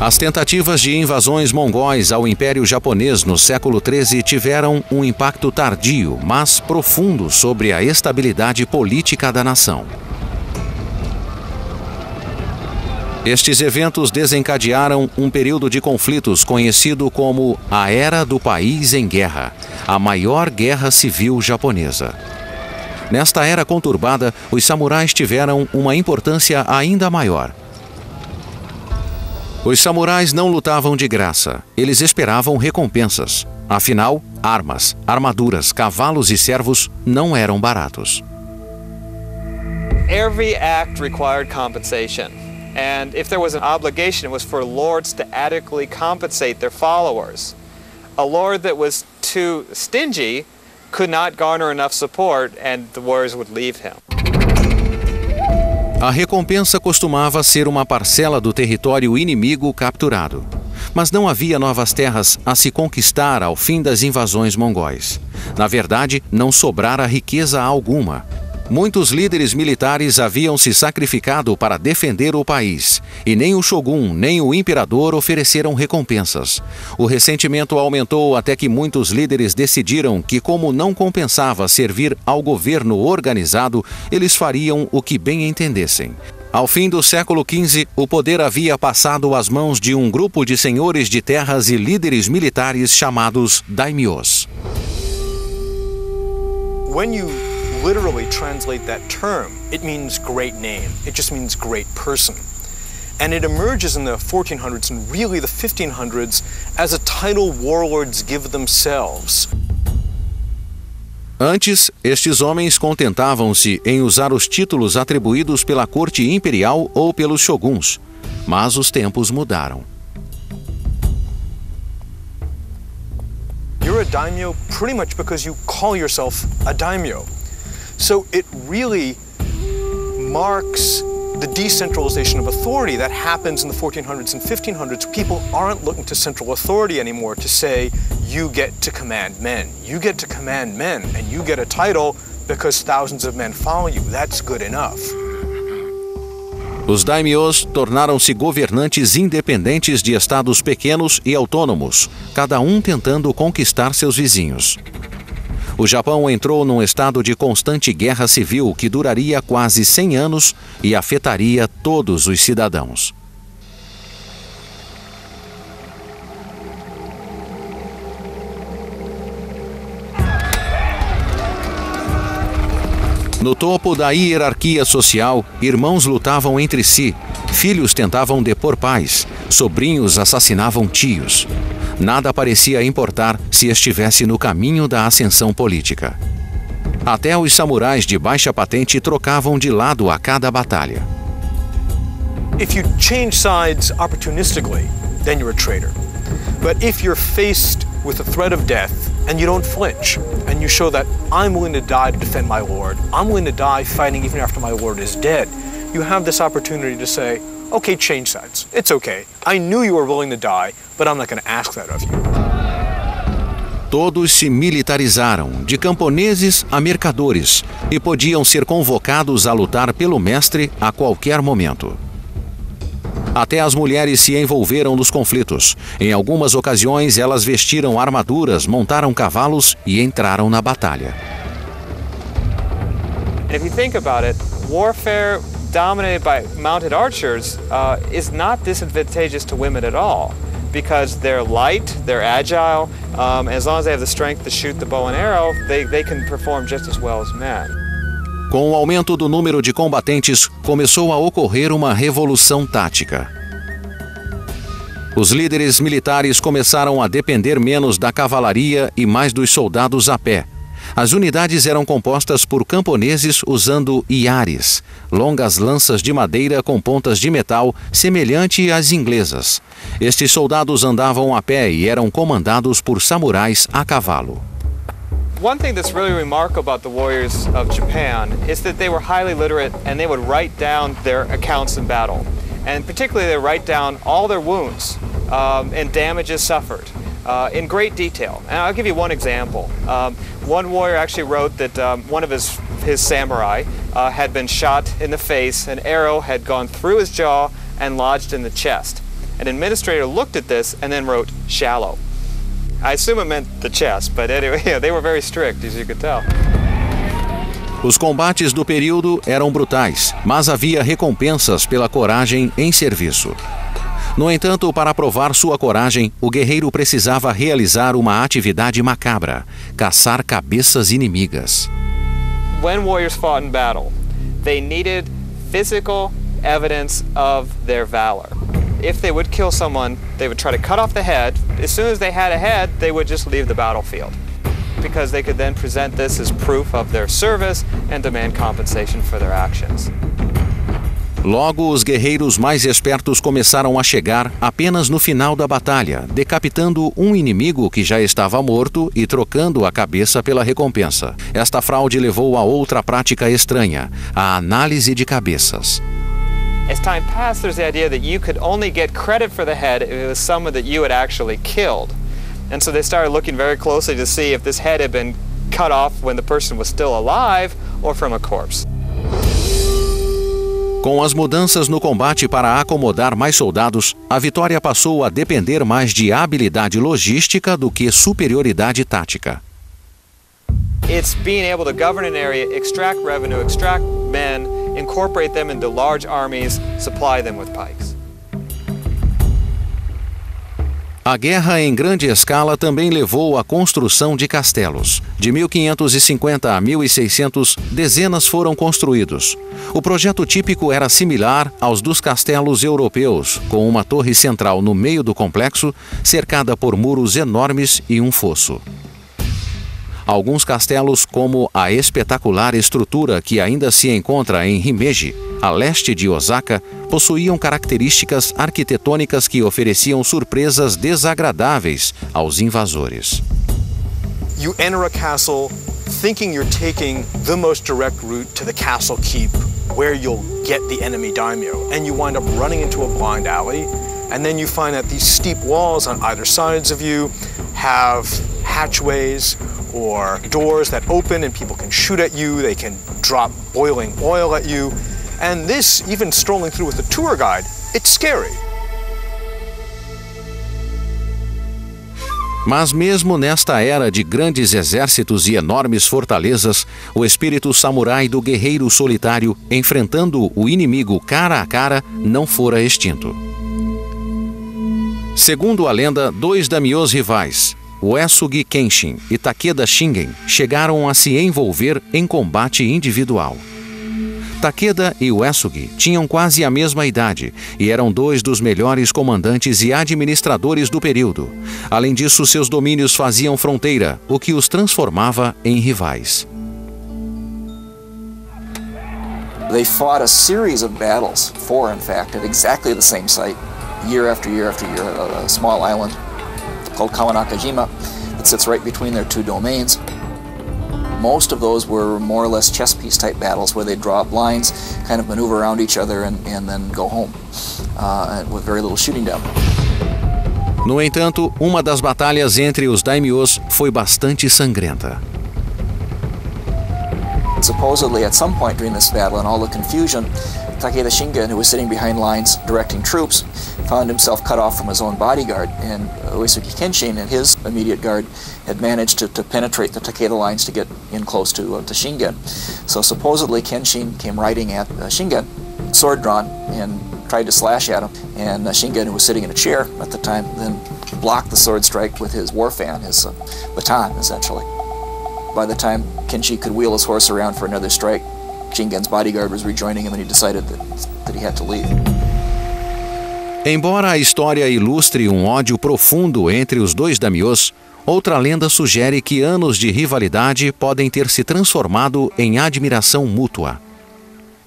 As tentativas de invasões mongóis ao Império Japonês no século XIII tiveram um impacto tardio, mas profundo sobre a estabilidade política da nação. Estes eventos desencadearam um período de conflitos conhecido como a Era do País em Guerra, a maior guerra civil japonesa. Nesta era conturbada, os samurais tiveram uma importância ainda maior. Os samurais não lutavam de graça, eles esperavam recompensas. Afinal, armas, armaduras, cavalos e servos não eram baratos. Every act required compensation. And if there was an obligation, it was for lords to adequately compensate their followers. A lord that was too stingy could not garner enough support and the warriors would leave him. A recompensa costumava ser uma parcela do território inimigo capturado. Mas não havia novas terras a se conquistar ao fim das invasões mongóis. Na verdade, não sobrara riqueza alguma. Muitos líderes militares haviam se sacrificado para defender o país, e nem o shogun nem o imperador ofereceram recompensas. O ressentimento aumentou até que muitos líderes decidiram que, como não compensava servir ao governo organizado, eles fariam o que bem entendessem. Ao fim do século XV, o poder havia passado às mãos de um grupo de senhores de terras e líderes militares chamados daimyos. Literally translate that term, it means great name. It just means great person. And it emerges in the 1400s and really the 1500s as a title warlords give themselves. Antes, estes homens contentavam-se em usar os títulos atribuídos pela corte imperial ou pelos shoguns. Mas os tempos mudaram. You're a daimyo pretty much because you call yourself a daimyo. So it really marks the decentralization of authority that happens in the 1400s and 1500s. People aren't looking to central authority anymore to say, you get to command men. You get to command men, and you get a title because thousands of men follow you. That's good enough. Os daimyos tornaram-se governantes independentes de estados pequenos e autônomos, cada um tentando conquistar seus vizinhos. O Japão entrou num estado de constante guerra civil que duraria quase 100 anos e afetaria todos os cidadãos. No topo da hierarquia social, irmãos lutavam entre si, filhos tentavam depor pais, sobrinhos assassinavam tios. Nada parecia importar se estivesse no caminho da ascensão política. Até os samurais de baixa patente trocavam de lado a cada batalha. If you change sides opportunistically, then you're a traitor. But if you're faced with the threat of death and you don't flinch and you show that I'm willing to die to defend my lord, I'm willing to die fighting even after my lord is dead, you have this opportunity to say, okay, change sides. It's okay. I knew you were willing to die, but I'm not going to ask that of you. Todos se militarizaram, de camponeses a mercadores, e podiam ser convocados a lutar pelo mestre a qualquer momento. Até as mulheres se envolveram nos conflitos. Em algumas ocasiões, elas vestiram armaduras, montaram cavalos e entraram na batalha. And if you think about it, warfare dominated by mounted archers is not disadvantageous to women at all, because they're light, they're agile, as long as they have the strength to shoot the bow and arrow, they can perform just as well as men. Com o aumento do número de combatentes, começou a ocorrer uma revolução tática. Os líderes militares começaram a depender menos da cavalaria e mais dos soldados a pé. As unidades eram compostas por camponeses usando iares, longas lanças de madeira com pontas de metal, semelhante às inglesas. Estes soldados andavam a pé e eram comandados por samurais a cavalo. One thing that's really remarkable about the warriors of Japan is that they were highly literate and they would write down their accounts in battle. And particularly they write down all their wounds and damages suffered in great detail. And I'll give you one example. One warrior actually wrote that one of his samurai had been shot in the face, an arrow had gone through his jaw and lodged in the chest. An administrator looked at this and then wrote shallow. I assume it meant the chest, but anyway, yeah, they were very strict, as you could tell. Os combates do período eram brutais, mas havia recompensas pela coragem em serviço. No entanto, para provar sua coragem, o guerreiro precisava realizar uma atividade macabra: caçar cabeças inimigas. When warriors fought in battle, they needed physical evidence of their valor. If they would kill someone, they would try to cut off the head. As soon as they had a head, they would just leave the battlefield, because they could then present this as proof of their service and demand compensation for their actions. Logo, os guerreiros mais espertos começaram a chegar apenas no final da batalha, decapitando um inimigo que já estava morto e trocando a cabeça pela recompensa. Esta fraude levou a outra prática estranha: a análise de cabeças. As time passed, there's the idea that you could only get credit for the head if it was someone that you had actually killed. And so they started looking very closely to see if this head had been cut off when the person was still alive or from a corpse. Com as mudanças no combate para acomodar mais soldados, a vitória passou a depender mais de habilidade logística do que superioridade tática. It's being able to govern an area, extract revenue, extract men, incorporate them into large armies, supply them with pikes. A guerra em grande escala também levou à construção de castelos. De 1550 a 1600, dezenas foram construídos. O projeto típico era similar aos dos castelos europeus, com uma torre central no meio do complexo, cercada por muros enormes e um fosso. Alguns castelos, como a espetacular estrutura que ainda se encontra em Himeji, a leste de Osaka, possuíam características arquitetônicas que ofereciam surpresas desagradáveis aos invasores. You enter a castle thinking you're taking the most direct route to the castle keep, where you'll get the enemy daimyo, and you wind up running into a blind alley, and then you find that these steep walls on either sides of you have hatchways or doors that open and people can shoot at you, they can drop boiling oil at you. And this, even strolling through with a tour guide, it's scary. Mas mesmo nesta era de grandes exércitos e enormes fortalezas, o espírito samurai do guerreiro solitário, enfrentando o inimigo cara a cara, não fora extinto. Segundo a lenda, dois daimyos rivais, Uesugi Kenshin e Takeda Shingen, chegaram a se envolver em combate individual. Takeda e Uesugi tinham quase a mesma idade e eram dois dos melhores comandantes e administradores do período. Além disso, seus domínios faziam fronteira, o que os transformava em rivais. They fought a series of battles, four in fact, at exactly the same site, year after year after year, a small island called Kawanakajima that sits right between their two domains. Most of those were more or less chess piece type battles where they draw up lines, kind of maneuver around each other and then go home with very little shooting down. No entanto, uma das batalhas entre os daimyos foi bastante sangrenta. Supposedly at some point during this battle, in all the confusion, Takeda Shingen, who was sitting behind lines directing troops, found himself cut off from his own bodyguard, and Uesugi Kenshin and his immediate guard had managed to penetrate the Takeda lines to get in close to Shingen. So supposedly Kenshin came riding at Shingen, sword drawn, and tried to slash at him, and Shingen, who was sitting in a chair at the time, then blocked the sword strike with his war fan, his baton, essentially. By the time Kenshin could wheel his horse around for another strike, Shingen's bodyguard was rejoining him and he decided that he had to leave. Embora a história ilustre um ódio profundo entre os dois daimyos, outra lenda sugere que anos de rivalidade podem ter se transformado em admiração mútua.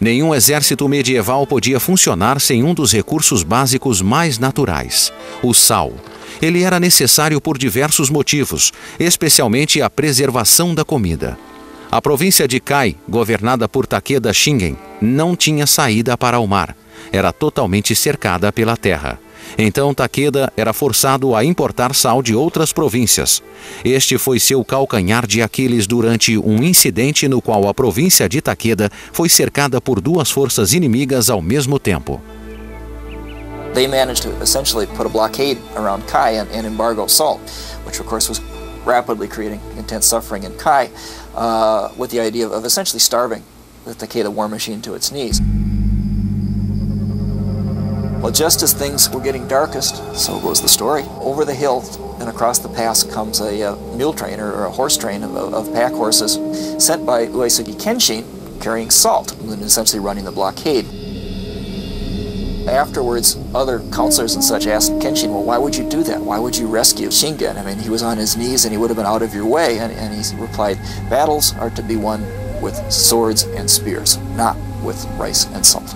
Nenhum exército medieval podia funcionar sem um dos recursos básicos mais naturais, o sal. Ele era necessário por diversos motivos, especialmente a preservação da comida. A província de Kai, governada por Takeda Shingen, não tinha saída para o mar. Era totalmente cercada pela terra. Então Takeda era forçado a importar sal de outras províncias. Este foi seu calcanhar de Aquiles durante um incidente no qual a província de Takeda foi cercada por duas forças inimigas ao mesmo tempo. they managed to essentially put a blockade around Kai and embargo salt, which of course was rapidly creating intense suffering in Kai, with the idea of essentially starving the Takeda war machine to its knees. Well, just as things were getting darkest, so goes the story. Over the hill and across the pass comes a mule train or a horse train of pack horses sent by Uesugi Kenshin carrying salt and essentially running the blockade. Afterwards, other counselors and such asked Kenshin, well, why would you do that? Why would you rescue Shingen? I mean, he was on his knees and he would have been out of your way. And he replied, battles are to be won with swords and spears, not with rice and salt.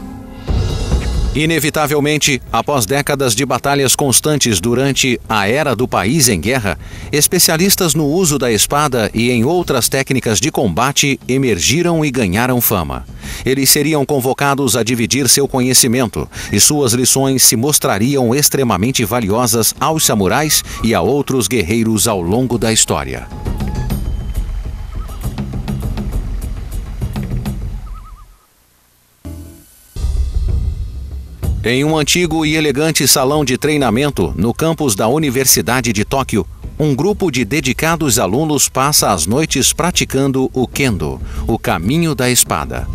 Inevitavelmente, após décadas de batalhas constantes durante a Era do País em Guerra, especialistas no uso da espada e em outras técnicas de combate emergiram e ganharam fama. Eles seriam convocados a dividir seu conhecimento e suas lições se mostrariam extremamente valiosas aos samurais e a outros guerreiros ao longo da história. Em um antigo e elegante salão de treinamento no campus da Universidade de Tóquio, um grupo de dedicados alunos passa as noites praticando o Kendo, o caminho da espada.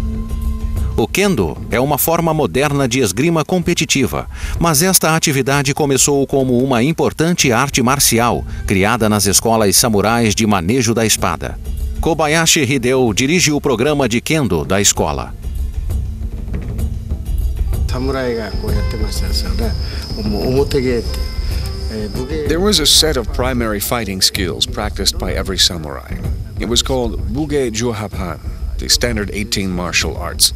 O Kendo é uma forma moderna de esgrima competitiva, mas esta atividade começou como uma importante arte marcial criada nas escolas samurais de manejo da espada. Kobayashi Hideo dirige o programa de Kendo da escola. There was a set of primary fighting skills practiced by every samurai. It was called Buge Juhapan, the standard 18 martial arts.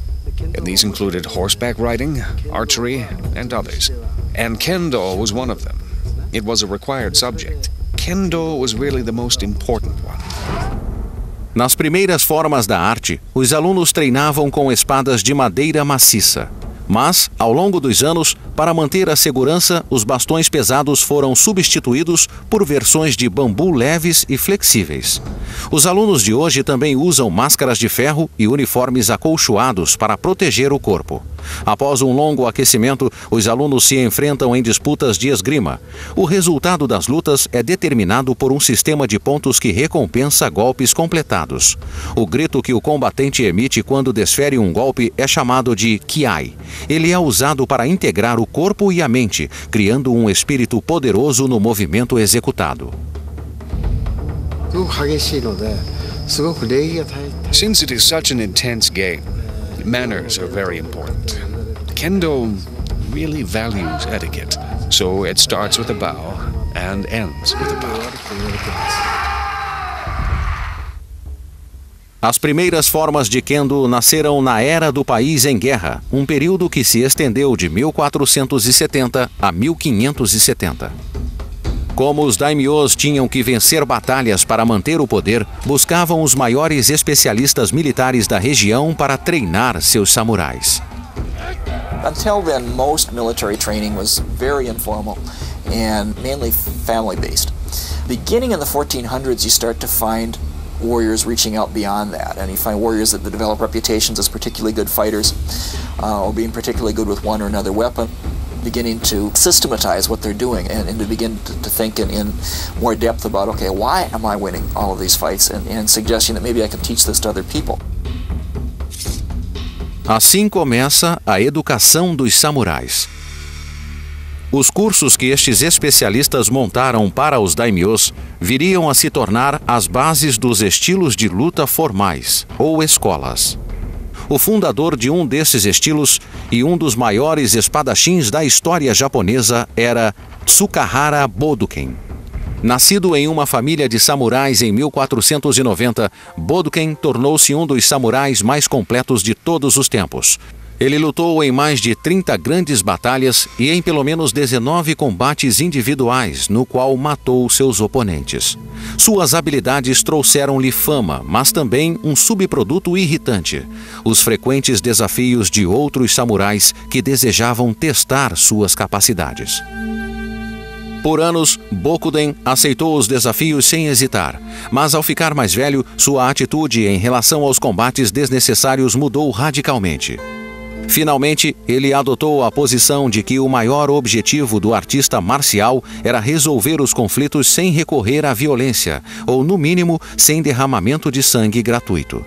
And these included horseback riding, archery, and others. And Kendo was one of them. It was a required subject. Kendo was really the most important one. Nas primeiras formas da arte, os alunos treinavam com espadas de madeira maciça. Mas, ao longo dos anos, para manter a segurança, os bastões pesados foram substituídos por versões de bambu leves e flexíveis. Os alunos de hoje também usam máscaras de ferro e uniformes acolchoados para proteger o corpo. Após um longo aquecimento, os alunos se enfrentam em disputas de esgrima. O resultado das lutas é determinado por um sistema de pontos que recompensa golpes completados. O grito que o combatente emite quando desfere um golpe é chamado de Kiai. Ele é usado para integrar o corpo e a mente, criando um espírito poderoso no movimento executado. Since it is such an intense game, manners are very important. Kendo really values etiquette, so it starts with a bow and ends with a bow. As primeiras formas de Kendo nasceram na Era do País em Guerra, um período que se estendeu de 1470 a 1570. Como os daimyos tinham que vencer batalhas para manter o poder, buscavam os maiores especialistas militares da região para treinar seus samurais. Until then, most military training was very informal and mainly family-based. Beginning in the 1400s, you start to find warriors reaching out beyond that, and you find warriors that develop reputations as particularly good fighters or being particularly good with one or another weapon, beginning to systematize what they're doing and to begin to think in more depth about, okay, why am I winning all of these fights, and suggesting that maybe I can teach this to other people. Assim começa a educação dos samurais. Os cursos que estes especialistas montaram para os daimyos viriam a se tornar as bases dos estilos de luta formais, ou escolas. O fundador de um desses estilos e um dos maiores espadachins da história japonesa era Tsukahara Boduken. Nascido em uma família de samurais em 1490, Boduken tornou-se um dos samurais mais completos de todos os tempos. Ele lutou em mais de 30 grandes batalhas e em pelo menos 19 combates individuais, no qual matou seus oponentes. Suas habilidades trouxeram-lhe fama, mas também um subproduto irritante: os frequentes desafios de outros samurais que desejavam testar suas capacidades. Por anos, Bokuden aceitou os desafios sem hesitar, mas ao ficar mais velho, sua atitude em relação aos combates desnecessários mudou radicalmente. Finalmente, ele adotou a posição de que o maior objetivo do artista marcial era resolver os conflitos sem recorrer à violência, ou, no mínimo, sem derramamento de sangue gratuito.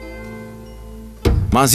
Mas